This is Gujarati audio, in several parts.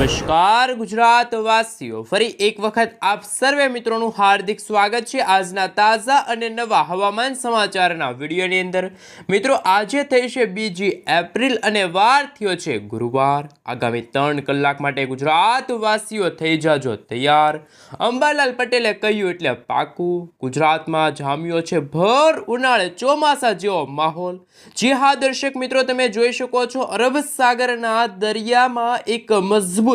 નમસ્કાર ગુજરાતવાસીઓ, ફરી એક વખત આપ સર્વે મિત્રોનું હાર્દિક સ્વાગત છે આજના તાજા અને નવા હવામાન સમાચારના વિડીયોની અંદર। મિત્રો, આજે થઈ છે 2 એપ્રિલ અને વાર થયો છે ગુરુવાર। આગામી 3 કલાક માટે ગુજરાતવાસીઓ થઈ જાજો તૈયાર। અંબાલાલ પટેલે કહ્યું એટલે પાકું, ગુજરાતમાં જામ્યો છે ભર ઉનાળે ચોમાસા જેવો માહોલ। જી હા દર્શક મિત્રો, તમે જોઈ શકો છો અરબ સાગરના દરિયામાં એક મજબૂત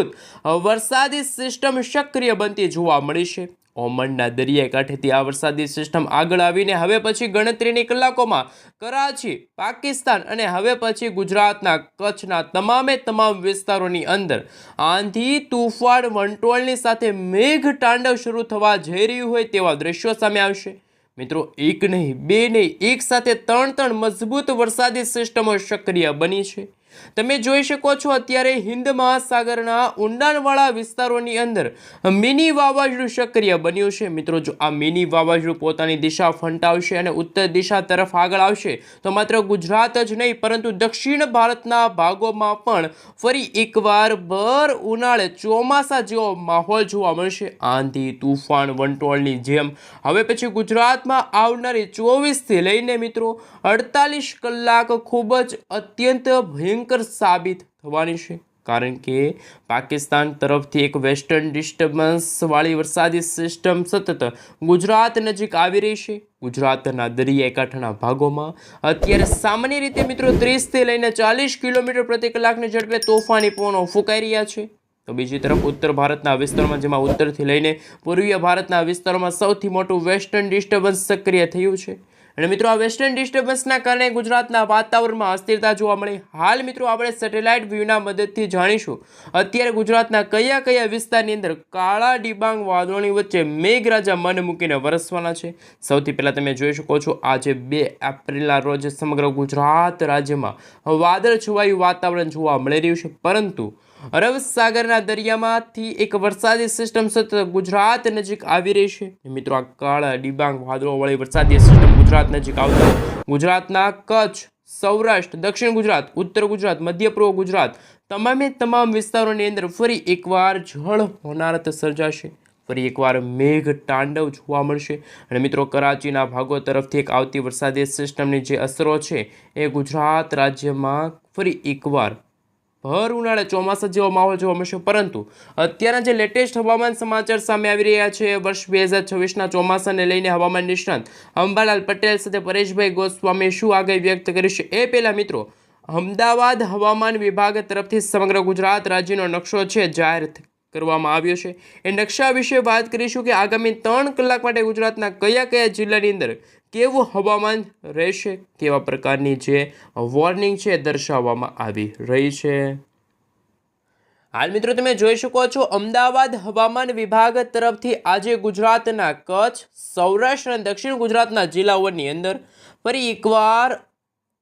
વરસાદી સિસ્ટમ સક્રિય બનતી જોવા મળી છે। ઓમનના દરિયાઈ કાંઠેથી આ વરસાદી સિસ્ટમ આગળ આવીને હવે પછી ગણતરીની કલાકોમાં કરાચી, પાકિસ્તાન અને હવે પછી ગુજરાતના કચ્છના તમામ વિસ્તારોની અંદર આંધી, તુફાન, વંટોળની સાથે મેઘ તાંડવ શરૂ થવા જઈ રહ્યું હોય તેવા દ્રશ્યો સામે આવશે। મિત્રો, એક નહીં, બે નહીં, એક સાથે ત્રણ મજબૂત વરસાદી સિસ્ટમો સક્રિય બની છે। તમે જોઈ શકો છો અત્યારે હિન્દ મહાસાગરના ઊંડાણવાળા વિસ્તારોની અંદર મિની વાવાઝોડું સક્રિય બન્યું છે। મિત્રો, જો આ મિની વાવાઝોડું પોતાની દિશા ફંટાવશે અને ઉત્તર દિશા તરફ આગળ આવશે તો માત્ર ગુજરાત જ નહીં પરંતુ દક્ષિણ ભારતના ભાગોમાં પણ ફરી એકવાર ભર ઉનાળે ચોમાસા જેવો માહોલ જોવા મળશે। આંધી, તુફાન, વંટોળની જેમ હવે પછી ગુજરાતમાં આવનારી 24થી લઈને મિત્રો 48 કલાક ખૂબ જ અત્યંત ભયંકર સાબિત થવાની છે, કારણ કે પાકિસ્તાન તરફથી એક વેસ્ટર્ન ડિસ્ટર્બન્સ વાળી વરસાદી સિસ્ટમ સતત ગુજરાત નજીક આવી રહી છે। ગુજરાતના દરિયાઈ કાંઠાના ભાગોમાં અત્યારે સામાન્ય રીતે મિત્રો 30થી લઈને 40 કિલોમીટર પ્રતિ કલાકની ઝડપે તોફાની પવનો ફૂંકાઈ રહ્યા છે। તો બીજી તરફ ઉત્તર ભારતના વિસ્તારોમાં, જેમાં ઉત્તરથી લઈને પૂર્વીય ભારતના વિસ્તારોમાં સૌથી મોટું વેસ્ટર્ન ડિસ્ટર્બન્સ સક્રિય થયું છે। અને મિત્રો, આ વેસ્ટર્ન ડિસ્ટર્બન્સના કારણે ગુજરાતના વાતાવરણમાં અસ્થિરતા જોવા મળી। હાલ મિત્રો આપણે સેટેલાઇટ વ્યૂના મદદથી જાણીશું અત્યારે ગુજરાતના કયા વિસ્તારની અંદર કાળા ડિબાંગ વાદળોની વચ્ચે મેઘરાજા મન મૂકીને વરસવાના છે। સૌથી પહેલાં તમે જોઈ શકો છો આજે 2 એપ્રિલના રોજ સમગ્ર ગુજરાત રાજ્યમાં વાદળ છવાયું વાતાવરણ જોવા મળી રહ્યું છે, પરંતુ અરબ સાગરના દરિયામાંથી એક વરસાદી સિસ્ટમ સતત ગુજરાત નજીક આવી રહી છે। મિત્રો, આ કાળા ડિબાંગ વાદળોવાળી વરસાદી સિસ્ટમ ગુજરાત નજીક આવતા ગુજરાતના કચ્છ, સૌરાષ્ટ્ર, દક્ષિણ ગુજરાત, ઉત્તર ગુજરાત, મધ્ય પૂર્વ ગુજરાત તમામ વિસ્તારોની અંદર ફરી એકવાર જળ હોનારત સર્જાશે। ફરી એકવાર મેઘ તાંડવ જોવા મળશે અને મિત્રો, કરાચીના ભાગો તરફથી એક આવતી વરસાદી સિસ્ટમની જે અસરો છે એ ગુજરાત રાજ્યમાં ફરી એકવાર ભર ઉનાળે ચોમાસા જેવો માહોલ જોવા મળશે। પરંતુ અત્યારના જે લેટેસ્ટ હવામાન સમાચાર સામે આવી રહ્યા છે, વર્ષ 2026ના ચોમાસાને લઈને હવામાન નિષ્ણાત અંબાલાલ પટેલ સાથે પરેશભાઈ ગોસ્વામીએ શું આગાહી વ્યક્ત કરી છે એ પહેલાં મિત્રો, અમદાવાદ હવામાન વિભાગ તરફથી સમગ્ર ગુજરાત રાજ્યનો નકશો છે જાહેર કરવામાં આવ્યો છે। એ નકશા વિશે વાત કરીશું કે આગામી 3 કલાક માટે ગુજરાતના કયા જિલ્લાની અંદર કેવું હવામાન રહેશે, કેવા પ્રકારની જે વોર્નિંગ છે દર્શાવવામાં આવી રહી છે। હાલ મિત્રો તમે જોઈ શકો છો અમદાવાદ હવામાન વિભાગ તરફથી આજે ગુજરાતના કચ્છ, સૌરાષ્ટ્ર અને દક્ષિણ ગુજરાતના જિલ્લાઓની અંદર ફરી એકવાર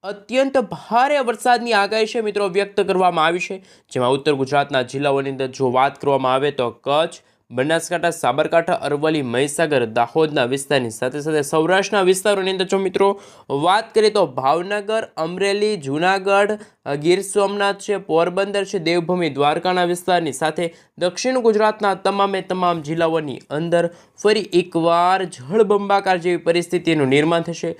અત્યંત ભારે વરસાદની આગાહી છે મિત્રો વ્યક્ત કરવામાં આવી છે, જેમાં ઉત્તર ગુજરાતના જિલ્લાઓની અંદર જો વાત કરવામાં આવે તો કચ્છ, બનાસકાંઠા, સાબરકાંઠા, અરવલ્લી, મહીસાગર, દાહોદના વિસ્તારની સાથે સૌરાષ્ટ્રના વિસ્તારોની અંદર જો મિત્રો વાત કરીએ તો ભાવનગર, અમરેલી, જૂનાગઢ, ગીર સોમનાથ છે, પોરબંદર છે, દેવભૂમિ દ્વારકાના વિસ્તારની સાથે દક્ષિણ ગુજરાતના તમામ જિલ્લાઓની અંદર ફરી એકવાર જળબંબાકાર જેવી પરિસ્થિતિનું નિર્માણ થશે।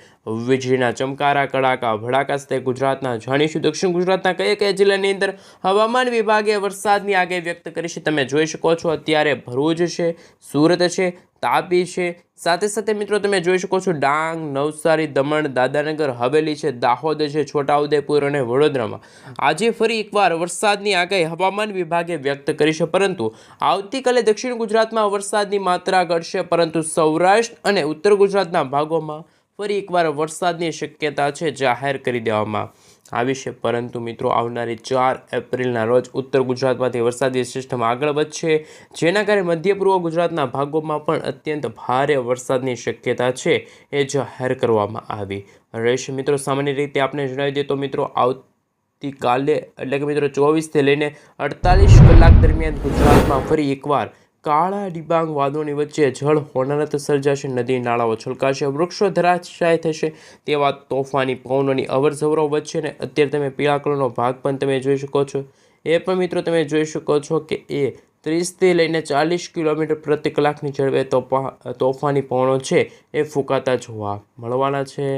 વીજળીના ચમકારા, કડાકા, ભડાકા સાથે ગુજરાતના જાણીશું દક્ષિણ ગુજરાતના કયા જિલ્લાની અંદર હવામાન વિભાગે વરસાદની આગાહી વ્યક્ત કરી છે। તમે જોઈ શકો છો અત્યારે ભરૂચ છે, સુરત છે, તાપી છે, સાથે મિત્રો તમે જોઈ શકો છો ડાંગ, નવસારી, દમણ, દાદરાનગર હવેલી છે, દાહોદ છે, છોટાઉદેપુર અને વડોદરામાં આજે ફરી એકવાર વરસાદની આગાહી હવામાન વિભાગે વ્યક્ત કરી છે। પરંતુ આવતીકાલે દક્ષિણ ગુજરાતમાં વરસાદની માત્રા ઘટશે, પરંતુ સૌરાષ્ટ્ર અને ઉત્તર ગુજરાતના ભાગોમાં ફરી એકવાર વરસાદની શક્યતા છે જાહેર કરી દેવામાં આવી છે। પરંતુ મિત્રો, આવનારી 4 એપ્રિલના રોજ ઉત્તર ગુજરાતમાંથી વરસાદી સિસ્ટમ આગળ વધશે, જેના કારણે મધ્ય પૂર્વ ગુજરાતના ભાગોમાં પણ અત્યંત ભારે વરસાદની શક્યતા છે એ જાહેર કરવામાં આવી રહેશે। મિત્રો, સામાન્ય રીતે આપણે જણાવી દઈએ તો મિત્રો આવતીકાલે એટલે કે મિત્રો 24થી લઈને 48 કલાક દરમિયાન ગુજરાતમાં ફરી એકવાર કાળા ડિબાંગ વાદળોની વચ્ચે જળ હોનારત સર્જાશે, નદી નાળાઓ છલકાશે, વૃક્ષો ધરાશાય થશે તેવા તોફાની પવનોની અવરજવરો વચ્ચે ને અત્યારે તમે પીળા કલરનો ભાગ પણ તમે જોઈ શકો છો એ પણ મિત્રો તમે જોઈ શકો છો કે એ 30થી લઈને 40 કિલોમીટર પ્રતિ કલાકની ઝડપે તોફાની પવનો છે એ ફૂંકાતા જોવા મળવાના છે.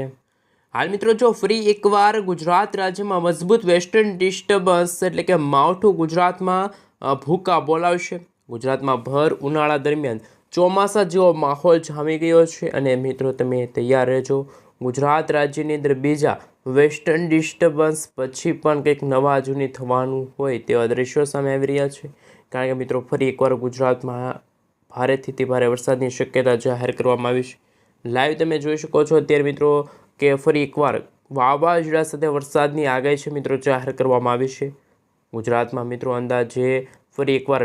હાલ મિત્રો જો ફરી એકવાર ગુજરાત રાજ્યમાં મજબૂત વેસ્ટર્ન ડિસ્ટર્બન્સ એટલે કે માવઠું ગુજરાતમાં ભૂકા બોલાવશે. ગુજરાતમાં ભર ઉનાળા દરમિયાન ચોમાસા જેવો માહોલ જામી ગયો છે અને મિત્રો તમે તૈયાર રહેજો. ગુજરાત રાજ્યની અંદર બીજા વેસ્ટર્ન ડિસ્ટર્બન્સ પછી પણ કંઈક નવા જૂની થવાનું હોય તેવા દ્રશ્યો સામે આવી રહ્યા છે. કારણ કે મિત્રો ફરી એકવાર ગુજરાતમાં ભારેથી અતિ ભારે વરસાદની શક્યતા જાહેર કરવામાં આવી છે. લાઈવ તમે જોઈ શકો છો અત્યારે મિત્રો કે ફરી એકવાર વાવાઝોડા સાથે વરસાદની આગાહી છે મિત્રો જાહેર કરવામાં આવી છે. ગુજરાતમાં મિત્રો અંદાજે ફરી એકવાર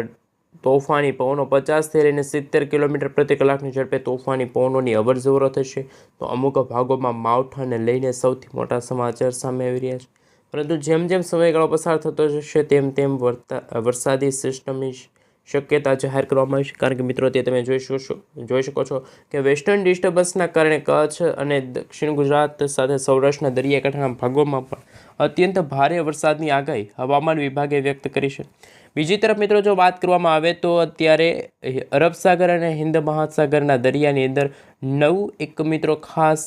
તોફાની પવનો 50થી લઈને 70 કિલોમીટર પ્રતિ કલાકની ઝડપે તોફાની પવનોની અવરજવરો થશે. તો અમુક ભાગોમાં માવઠાને લઈને સૌથી મોટા સમાચાર સામે આવી રહ્યા છે. પરંતુ જેમ જેમ સમયગાળો પસાર થતો જશે તેમ તેમ વરસાદી સિસ્ટમની શક્યતા જાહેર કરવામાં આવી છે. કારણ કે મિત્રો તે તમે જોઈ શકો છો કે વેસ્ટર્ન ડિસ્ટર્બન્સના કારણે કચ્છ અને દક્ષિણ ગુજરાત સાથે સૌરાષ્ટ્રના દરિયાકાંઠાના ભાગોમાં પણ અત્યંત ભારે વરસાદની આગાહી હવામાન વિભાગે વ્યક્ત કરી છે. બીજી તરફ મિત્રો જો વાત કરવામાં આવે તો અત્યારે અરબ સાગર અને હિન્દ મહાસાગરના દરિયાની અંદર એક મિત્રો ખાસ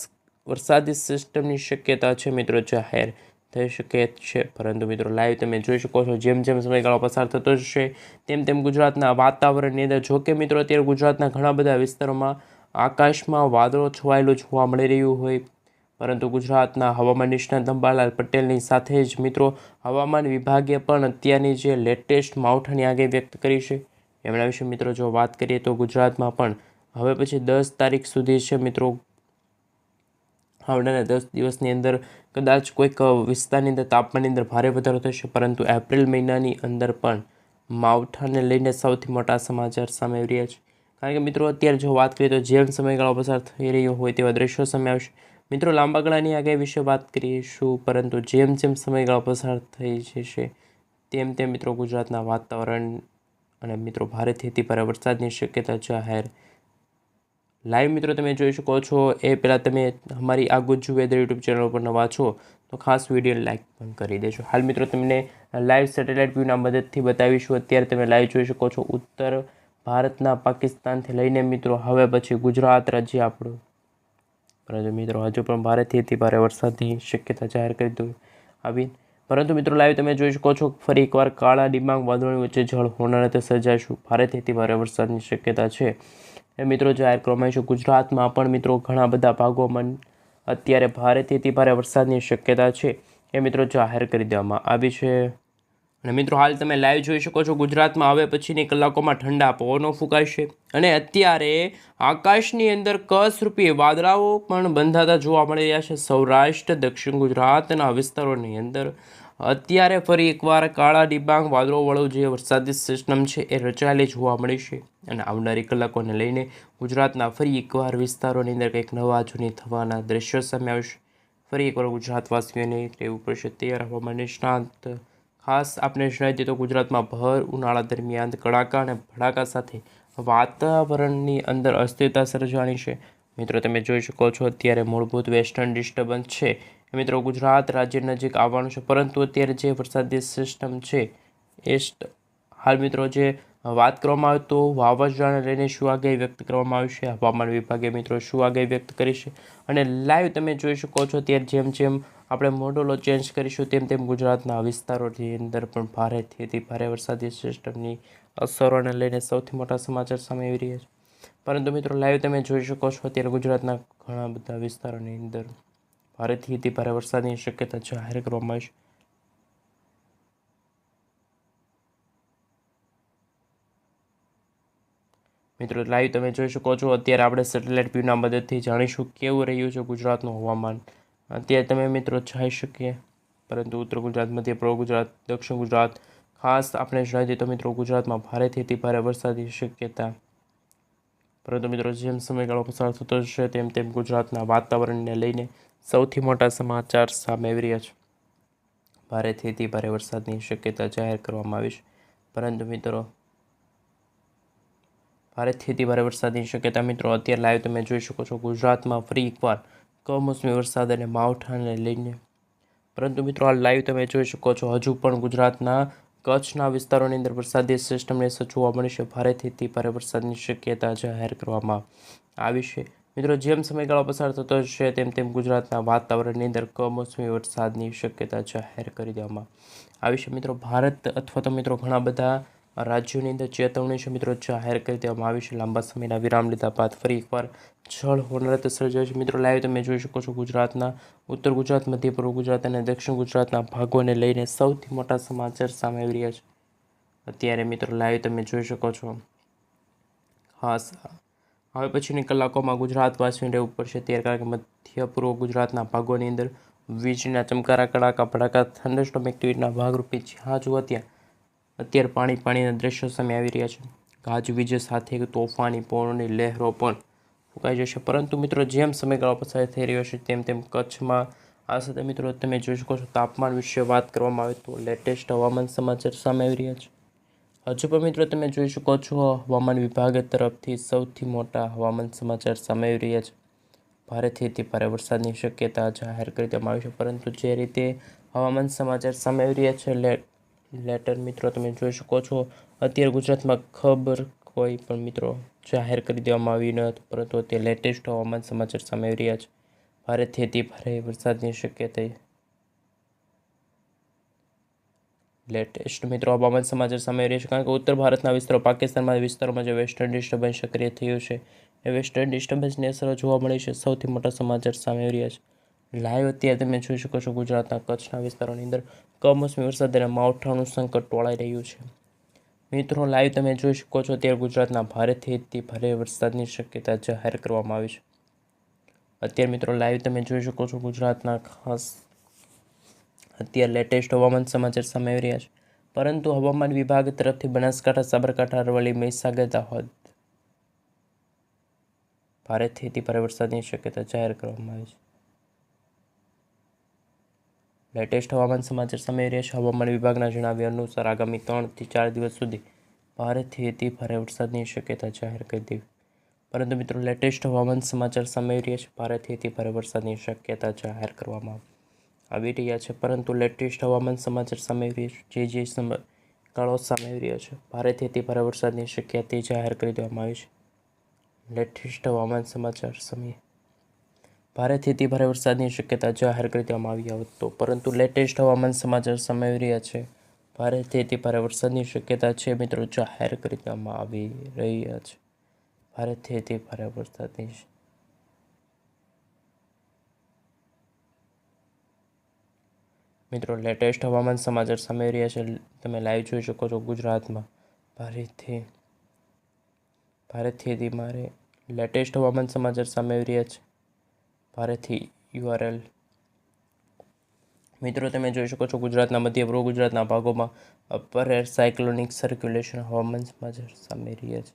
વરસાદી સિસ્ટમની શક્યતા છે મિત્રો જાહેર થઈ શકે છે. પરંતુ મિત્રો લાઈવ તમે જોઈ શકો છો જેમ જેમ સમયગાળો પસાર થતો જશે તેમ તેમ ગુજરાતના વાતાવરણની અંદર જોકે મિત્રો અત્યારે ગુજરાતના ઘણા બધા વિસ્તારોમાં આકાશમાં વાદળો છવાયેલું જોવા મળી રહ્યું હોય, પરંતુ ગુજરાતના હવામાન નિષ્ણાત અંબાલાલ પટેલની સાથે જ મિત્રો હવામાન વિભાગે પણ અત્યારની જે લેટેસ્ટ માવઠાની આગાહી વ્યક્ત કરી છે એમના વિશે મિત્રો જો વાત કરીએ તો ગુજરાતમાં પણ હવે પછી 10 તારીખ સુધી છે મિત્રો આવનારા 10 દિવસની અંદર કદાચ કોઈક વિસ્તારની અંદર તાપમાનની અંદર ભારે વધારો થશે, પરંતુ એપ્રિલ મહિનાની અંદર પણ માવઠાને લઈને સૌથી મોટા સમાચાર સામે આવી રહ્યા છે. કારણ કે મિત્રો અત્યારે જો વાત કરીએ તો જેમ સમયગાળો પસાર થઈ રહ્યો હોય તેવા દ્રશ્યો સામે આવશે. મિત્રો લાંબા ગાળાની આગાહી વિશે વાત કરીશું, પરંતુ જેમ જેમ સમયગાળો પસાર થઈ જશે તેમ તેમ મિત્રો ગુજરાતના વાતાવરણ અને મિત્રો ભારેથી અતિ ભારે વરસાદની શક્યતા જાહેર. લાઈવ મિત્રો તમે જોઈ શકો છો એ પહેલાં તમે અમારી આ ગુજ્જુ વેધર યુટ્યુબ ચેનલ પર નવા છો તો ખાસ વિડીયો લાઇક પણ કરી દેજો. હાલ મિત્રો તમને લાઈવ સેટેલાઇટ વ્યૂના મદદથી બતાવીશું. અત્યારે તમે લાઈવ જોઈ શકો છો ઉત્તર ભારતના પાકિસ્તાનથી લઈને મિત્રો હવે પછી ગુજરાત રાજ્ય આપણું, પરંતુ મિત્રો હજુ પણ ભારેથી અતિ ભારે વરસાદની શક્યતા જાહેર કરી દઉં આવી. પરંતુ મિત્રો લાઈવ તમે જોઈ શકો છો ફરી એકવાર કાળા ડિબાંગ વાદળોની વચ્ચે જળ હોનારતે સર્જાશું. ભારેથી અતિ ભારે વરસાદની શક્યતા છે એ મિત્રો જાહેર કરવામાં આવી છે. ગુજરાતમાં પણ મિત્રો ઘણા બધા ભાગોમાં અત્યારે ભારેથી અતિ ભારે વરસાદની શક્યતા છે એ મિત્રો જાહેર કરી દેવામાં આવી છે. અને મિત્રો હાલ તમે લાઈવ જોઈ શકો છો ગુજરાતમાં હવે પછીની કલાકોમાં ઠંડા પવનો ફૂંકાશે અને અત્યારે આકાશની અંદર કસરૂપી વાદળાઓ પણ બંધાતા જોવા મળી રહ્યા છે. સૌરાષ્ટ્ર દક્ષિણ ગુજરાતના વિસ્તારોની અંદર અત્યારે ફરી એકવાર કાળા ડિબાંગ વાદળોવાળું જે વરસાદી સિસ્ટમ છે એ રચાયેલી જોવા મળી છે અને આવનારી કલાકોને લઈને ગુજરાતના ફરી એકવાર વિસ્તારોની અંદર કંઈક નવા જૂની થવાના દ્રશ્યો સામે આવશે. ફરી એકવાર ગુજરાતવાસીઓને રહેવું પડશે તૈયાર. હવામાન નિષ્ણાંત ખાસ આપણે જણાવી દઈએ તો ગુજરાતમાં ભર ઉનાળા દરમિયાન કડાકા અને ભડાકા સાથે વાતાવરણની અંદર અસ્થિરતા સર્જાણી છે. મિત્રો તમે જોઈ શકો છો અત્યારે મૂળભૂત વેસ્ટર્ન ડિસ્ટર્બન્સ છે મિત્રો ગુજરાત રાજ્ય નજીક આવવાનું છે, પરંતુ અત્યારે જે વરસાદી સિસ્ટમ છે એ હાલ મિત્રો જે વાત કરવામાં આવે તો વાવાઝોડાને લઈને શું આગાહી વ્યક્ત કરવામાં આવી છે, હવામાન વિભાગે મિત્રો શું આગાહી વ્યક્ત કરી છે અને લાઈવ તમે જોઈ શકો છો ત્યારે જેમ જેમ આપણે મોડેલો ચેન્જ કરીશું તેમ તેમ ગુજરાતના વિસ્તારોની અંદર પણ ભારેથી અતિ ભારે વરસાદી સિસ્ટમની અસરોને લઈને સૌથી મોટા સમાચાર સામે આવી રહ્યા છે. પરંતુ મિત્રો લાઈવ તમે જોઈ શકો છો અત્યારે ગુજરાતના ઘણા બધા વિસ્તારોની અંદર ભારેથી અતિ ભારે વરસાદની શક્યતા જાહેર કરવામાં આવી છે. મિત્રો લાઈવ તમે જોઈ શકો છો અત્યારે આપણે સેટેલાઇટ વ્યૂના મદદથી જાણીશું કેવું રહ્યું છે ગુજરાતનું હવામાન. અત્યારે તમે મિત્રો જઈ શકીએ, પરંતુ ઉત્તર ગુજરાત, મધ્ય પૂર્વ ગુજરાત, દક્ષિણ ગુજરાત ખાસ આપણે જણાવી દઈએ તો મિત્રો ગુજરાતમાં ભારેથી અતિ ભારે વરસાદની શક્યતા. પરંતુ મિત્રો જેમ સમયગાળો પસાર થતો જશે તેમ તેમ ગુજરાતના વાતાવરણને લઈને સૌથી મોટા સમાચાર સામે આવી રહ્યા છે. ભારેથી અતિ ભારે વરસાદની શક્યતા જાહેર કરવામાં આવી છે. પરંતુ મિત્રો ભારેથી અતિ ભારે વરસાદની શક્યતા મિત્રો અત્યારે લાઈવ તમે જોઈ શકો છો ગુજરાતમાં ફરી એકવાર કમોસમી વરસાદ અને માવઠાને લઈને. પરંતુ મિત્રો આ લાઈવ તમે જોઈ શકો છો હજુ પણ ગુજરાતના કચ્છના વિસ્તારોની અંદર વરસાદી સિસ્ટમને જોવા મળશે. ભારેથી અતિ ભારે વરસાદની શક્યતા જાહેર કરવામાં આવી છે. મિત્રો, જેમ સમયગાળો પસાર થતો જશે તેમ તેમ ગુજરાતના વાતાવરણની અંદર કમોસમી વરસાદની શક્યતા જાહેર કરી દેવામાં આવી છે. મિત્રો, ભારત અથવા તો મિત્રો ઘણા બધા રાજ્યોની અંદર ચેતવણી છે મિત્રો જાહેર કરી દેવામાં આવી છે. લાંબા સમયના વિરામ લીધા બાદ ફરી એકવાર જળ હોનારત સર્જાય છે. મિત્રો, લાઈવ તમે જોઈ શકો છો ગુજરાતના ઉત્તર ગુજરાત, મધ્ય પૂર્વ ગુજરાત અને દક્ષિણ ગુજરાતના ભાગોને લઈને સૌથી મોટા સમાચાર સામે આવી રહ્યા છે. અત્યારે મિત્રો લાઈવ તમે જોઈ શકો છો. ખાસ હવે પછીની કલાકોમાં ગુજરાતવાસીઓને રહેવું પડશે ત્યારે, કારણ કે મધ્ય પૂર્વ ગુજરાતના ભાગોની અંદર વીજળીના ચમકારા, કડાકા, ભડાકા, થંડરસ્ટોર્મ એક્ટિવિટીના ભાગરૂપે જ્યાં જુઓ ત્યાં અત્યારે પાણીના દ્રશ્યો સામે આવી રહ્યા છે. ગાજવીજ સાથે તોફાની પવનની લહેરો પણ ફૂંકાઈ જશે. પરંતુ મિત્રો, જેમ સમયગાળો પસાર થઈ રહ્યો છે તેમ તેમ કચ્છમાં આ સાથે મિત્રો તમે જોઈ શકો છો તાપમાન વિશે વાત કરવામાં આવે તો લેટેસ્ટ હવામાન સમાચાર સામે આવી રહ્યા છે. હજુ પણ મિત્રો તમે જોઈ શકો છો હવામાન વિભાગ તરફથી સૌથી મોટા હવામાન સમાચાર સામે આવી રહ્યા છે. ભારેથી અતિ ભારે વરસાદની શક્યતા જાહેર કરી દેવામાં આવી છે. પરંતુ જે રીતે હવામાન સમાચાર સામે આવી રહ્યા છે લેટર મિત્રો તમે જોઈ શકો છો અત્યારે ગુજરાતમાં ખબર કોઈ પણ મિત્રો જાહેર કરી દેવામાં આવી ન હતું, પરંતુ તે લેટેસ્ટ હવામાન સમાચાર સામે આવી રહ્યા છે. ભારેથી અતિ ભારે વરસાદની શક્યતા લેટેસ્ટ મિત્રો હવામાન સમાચાર સામે આવી રહ્યા છે. કારણ કે ઉત્તર ભારતના વિસ્તારોમાં જે વેસ્ટર્ન ડિસ્ટર્બન્સ સક્રિય થયું છે એ વેસ્ટર્ન ડિસ્ટર્બન્સની અસર જોવા મળી છે. સૌથી મોટા સમાચાર સામે આવી રહ્યા છે. લાઈવ અત્યારે તમે જોઈ શકો છો ગુજરાતના કચ્છના વિસ્તારોની અંદર કમોસમી વરસાદ અને માવઠાનું સંકટ ટોળાઈ રહ્યું છે. મિત્રો, લાઈવ તમે જોઈ શકો છો અત્યારે ગુજરાતના ભારેથી અતિ ભારે વરસાદની શક્યતા જાહેર કરવામાં આવી છે. અત્યારે મિત્રો લાઈવ તમે જોઈ શકો છો ગુજરાતના ખાસ અત્યારે લેટેસ્ટ હવામાન સમાચાર સામે આવી રહ્યા છે. પરંતુ હવામાન વિભાગ તરફથી બનાસકાંઠા, સાબરકાંઠા, અરવલ્લી, મહીસાગર, દાહોદ ભારેથી અતિ ભારે વરસાદની શક્યતા જાહેર કરવામાં આવી છે. લેટેસ્ટ હવામાન સમાચાર સામે આવી રહ્યા છે. હવામાન વિભાગના જણાવ્યા અનુસાર આગામી 3 થી 4 દિવસ સુધી ભારેથી અતિ ભારે વરસાદની શક્યતા જાહેર કરી દેવી. પરંતુ મિત્રો લેટેસ્ટ હવામાન સમાચાર સામે આવી રહ્યા છે. ભારેથી અતિ ભારે વરસાદની શક્યતા જાહેર કરવામાં આવી રહ્યા છે. પરંતુ લેટેસ્ટ હવામાન સમાચાર સામે આવી રહ્યા છે. જે સમયગાળો સામે આવી રહ્યો છે ભારેથી અતિ ભારે વરસાદની શક્યતા જાહેર કરી દેવામાં આવી છે. લેટેસ્ટ હવામાન સમાચાર સમયે ભારેથી અતિ ભારે વરસાદની શક્યતા જાહેર કરી દેવામાં આવી હતો, પરંતુ લેટેસ્ટ હવામાન સમાચાર સામે આવી રહ્યા છે. ભારેથી અતિ ભારે વરસાદની શક્યતા છે મિત્રો જાહેર કરી દેવામાં આવી રહ્યા છે. ભારેથી અતિ ભારે વરસાદની મિત્રો લેટેસ્ટ હવામાન સમાચાર સામે આવી રહ્યા છે. તમે લાઈવ જોઈ શકો છો ગુજરાતમાં ભારેથી અતિ ભારે લેટેસ્ટ હવામાન સમાચાર સામે આવી રહ્યા છે. ભારેથી URL મિત્રો તમે જોઈ શકો છો ગુજરાતના મધ્ય પૂર્વ ગુજરાતના ભાગોમાં અપર એર સાયક્લોનિક સર્ક્યુલેશન હવામાન સમાચાર સામે રહ્યા છે.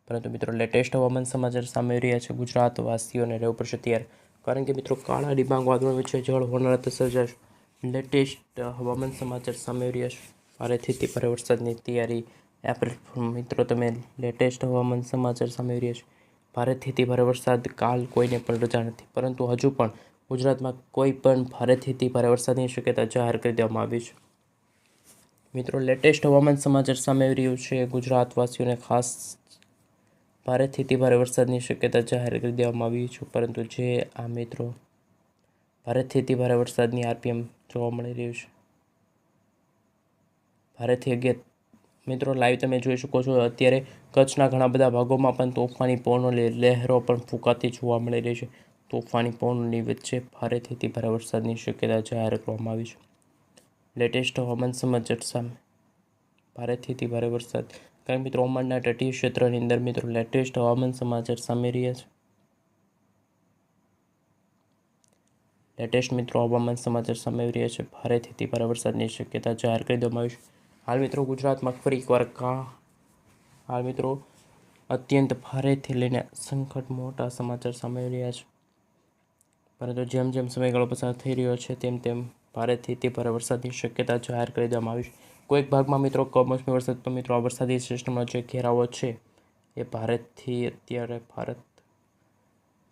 પરંતુ મિત્રો લેટેસ્ટ હવામાન સમાચાર સામે આવી રહ્યા છે. ગુજરાતવાસીઓને રહેવું પડશે તૈયાર, કારણ કે મિત્રો કાળા ડિબાંગ વાદળો વચ્ચે જળ હોનારત સર્જાશે. લેટેસ્ટ હવામાન સમાચાર સામે આવી રહ્યા છે. ભારેથી અતિ ભારે વરસાદની તૈયારી એપ્રિલ મિત્રો તમે લેટેસ્ટ હવામાન સમાચાર સામે આવી રહ્યા છે. ભારેથી અતિ ભારે વરસાદ કાલ કોઈને પણ રજા નથી, પરંતુ હજુ પણ ગુજરાતમાં કોઈ પણ ભારેથી અતિ ભારે વરસાદની શક્યતા જાહેર કરી દેવામાં આવી છે. મિત્રો લેટેસ્ટ હવામાન સમાચાર સામે આવી રહ્યું છે. ગુજરાતવાસીઓને ખાસ ભારેથી અતિ ભારે વરસાદની શક્યતા જાહેર કરી દેવામાં આવી છે. પરંતુ જે આ મિત્રો ભારેથી અતિ ભારે વરસાદની RPM જોવા મળી રહ્યું છે. ભારેથી 11 મિત્રો લાઈવ તમે જોઈ શકો છો અત્યારે કચ્છના ઘણા બધા ભાગોમાં પણ તોફાની પવનોની લહેરો પણ ફૂંકાતી જોવા મળી રહી છે. તોફાની પવનોની વચ્ચે ભારેથી અતિ ભારે વરસાદની શક્યતા જાહેર કરવામાં આવી છે. લેટેસ્ટ હવામાન સમાચાર સામે ભારેથી અતિ ભારે વરસાદ, કારણ મિત્રો ઓમાનના તટીય ક્ષેત્રની અંદર મિત્રો લેટેસ્ટ હવામાન સમાચાર સામે રહ્યા છે. લેટેસ્ટ મિત્રો હવામાન સમાચાર સામે આવી રહ્યા છે. ભારેથી અતિ ભારે વરસાદની શક્યતા જાહેર કરી દેવામાં આવી છે. હાલ મિત્રો ગુજરાતમાં ફરી એકવાર હાલ મિત્રો અત્યંત ભારેથી લઈને સંકટ મોટા સમાચાર સામે આવી રહ્યા છે. પરંતુ જેમ જેમ સમયગાળો પસાર થઈ રહ્યો છે તેમ તેમ ભારેથી અતિ ભારે વરસાદની શક્યતા જાહેર કરી દેવામાં આવી છે. કોઈક ભાગમાં મિત્રો કમોસમી વરસાદ, તો મિત્રો આ વરસાદી સિસ્ટમનો જે ઘેરાવો છે એ ભારતથી અત્યારે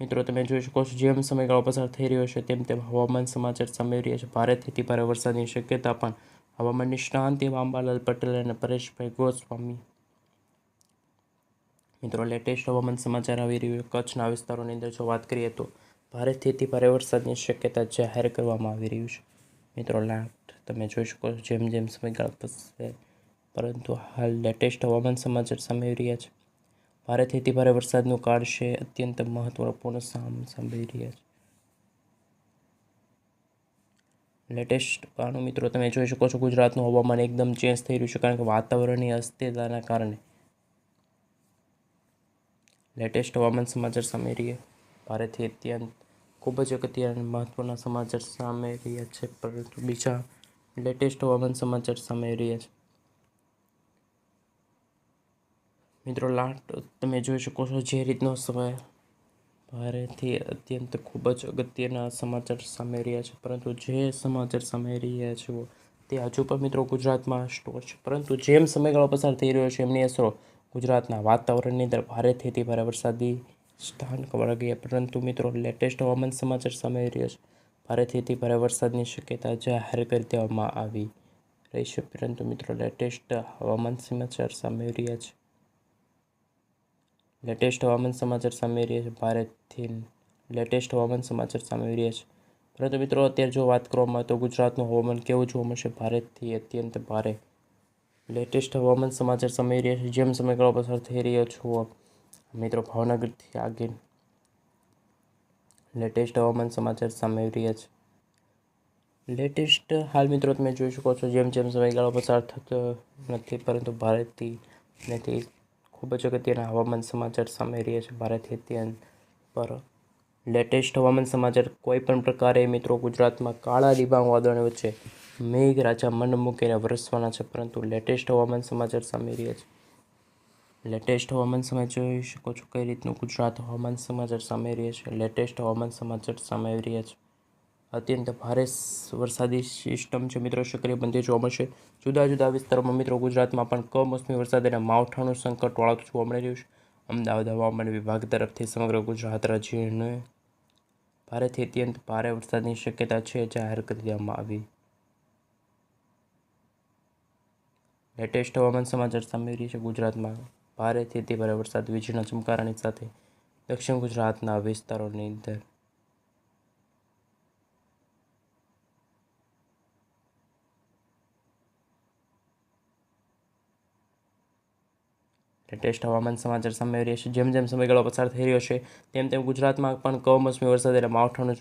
મિત્રો તમે જોઈ શકો છો જેમ સમયગાળો પસાર થઈ રહ્યો છે તેમ તેમ હવામાન સમાચાર સામે રહ્યા છે. ભારેથી અતિ ભારે વરસાદની શક્યતા પણ હવામાન નિષ્ણાંત એવા અંબાલાલ પટેલ અને પરેશભાઈ ગોસ્વામી. મિત્રો લેટેસ્ટ હવામાન સમાચાર આવી રહ્યું છે. કચ્છના વિસ્તારોની અંદર જો વાત કરીએ તો ભારેથી અતિ ભારે વરસાદની શક્યતા જાહેર કરવામાં આવી રહ્યું છે. મિત્રો તમે જોઈ શકો છો જેમ જેમ સમયગાળો પસાર, પરંતુ હાલ લેટેસ્ટ હવામાન સમાચાર સામે આવી રહ્યા છે. ભારેથી અતિ ભારે વરસાદનું કાળ છે અત્યંત મહત્વપૂર્ણ સાંભળી રહ્યા છે. લેટેસ્ટ કારણો મિત્રો તમે જોઈ શકો છો ગુજરાતનું હવામાન એકદમ ચેન્જ થઈ રહ્યું છે, કારણ કે વાતાવરણની અસ્થિરતાના કારણે. લેટેસ્ટ હવામાન સમાચાર સામે રહ્યા ભારેથી અત્યંત ખૂબ જ અગત્યના મહત્વના સમાચાર સામે રહ્યા છે, પરંતુ બીજા લેટેસ્ટ હવામાન સમાચાર સામે રહ્યા છે. મિત્રો તમે જોઈ શકો છો જે રીતનો સમય ભારેથી અત્યંત ખૂબ જ અગત્યના સમાચાર સામે રહ્યા છે, પરંતુ જે સમાચાર સામે રહ્યા છે તે હજુ પણ મિત્રો ગુજરાતમાં સ્ટોર છે, પરંતુ જેમ સમયગાળો પસાર થઈ રહ્યો છે એમની અસરો ગુજરાતના વાતાવરણની અંદર ભારેથી અતિ ભારે વરસાદી સ્થાન કવર ગયા. પરંતુ મિત્રો લેટેસ્ટ હવામાન સમાચાર સામે આવી રહ્યા છે. ભારેથી અતિ ભારે વરસાદની શક્યતા જાહેર કરી દેવામાં આવી રહી છે, પરંતુ મિત્રો લેટેસ્ટ હવામાન સમાચાર સામે આવી રહ્યા છે. લેટેસ્ટ હવામાન સમાચાર સામે રહ્યા છે. ભારેથી લેટેસ્ટ હવામાન સમાચાર સામે આવી રહ્યા છે, પરંતુ મિત્રો અત્યારે જો વાત કરવામાં આવે તો ગુજરાતનું હવામાન કેવું જોવા મળશે? ભારેથી અત્યંત ભારે લેટેસ્ટ હવામાન સમાચાર સામે આવી રહ્યા છે. જેમ સમયગાળો પસાર થઈ રહ્યો છો મિત્રો ભાવનગરથી આગળ લેટેસ્ટ હવામાન સમાચાર સામે આવી રહ્યા છે. લેટેસ્ટ હાલ મિત્રો તમે જોઈ શકો છો જેમ જેમ સમયગાળો પસાર થતો નથી, પરંતુ ભારેથી નથી ખૂબ જ અગત્યના હવામાન સમાચાર સામે રહ્યા છે. ભારેથી અત્યંત પર લેટેસ્ટ હવામાન સમાચાર કોઈ પણ પ્રકારે મિત્રો ગુજરાતમાં કાળા ડિબાંગ વાદળો વચ્ચે મેઘરાજા મન મૂકીને વરસવાના છે, પરંતુ લેટેસ્ટ હવામાન સમાચાર સામે રહ્યા છે. લેટેસ્ટ હવામાન સમાચાર જોઈ શકો છો કઈ રીતનું ગુજરાત હવામાન સમાચાર સામે રહ્યા છે. લેટેસ્ટ હવામાન સમાચાર સામે આવી રહ્યા છે. અત્યંત ભારે વરસાદી સિસ્ટમ છે મિત્રો સક્રિય બનતી જોવા મળશે જુદા જુદા વિસ્તારોમાં. મિત્રો ગુજરાતમાં પણ કમોસમી વરસાદ અને માવઠાનું સંકટ વાળતું જોવા મળી રહ્યું છે. અમદાવાદ હવામાન વિભાગ તરફથી સમગ્ર ગુજરાત રાજ્યને ભારેથી અત્યંત ભારે વરસાદની શક્યતા છે જાહેર કરી દેવામાં આવી. લેટેસ્ટ હવામાન સમાચાર સામે રહી છે. ગુજરાતમાં ભારેથી અતિ ભારે વરસાદ વીજળીના ચમકારાની સાથે દક્ષિણ ગુજરાતના વિસ્તારોની અંદર લેટેસ્ટ હવામાન સમાચાર સામે રહ્યા છે. જેમ જેમ સમયગાળો પસાર થઈ રહ્યો છે તેમ તેમ ગુજરાતમાં પણ કમોસમી વરસાદ અને માવઠાનું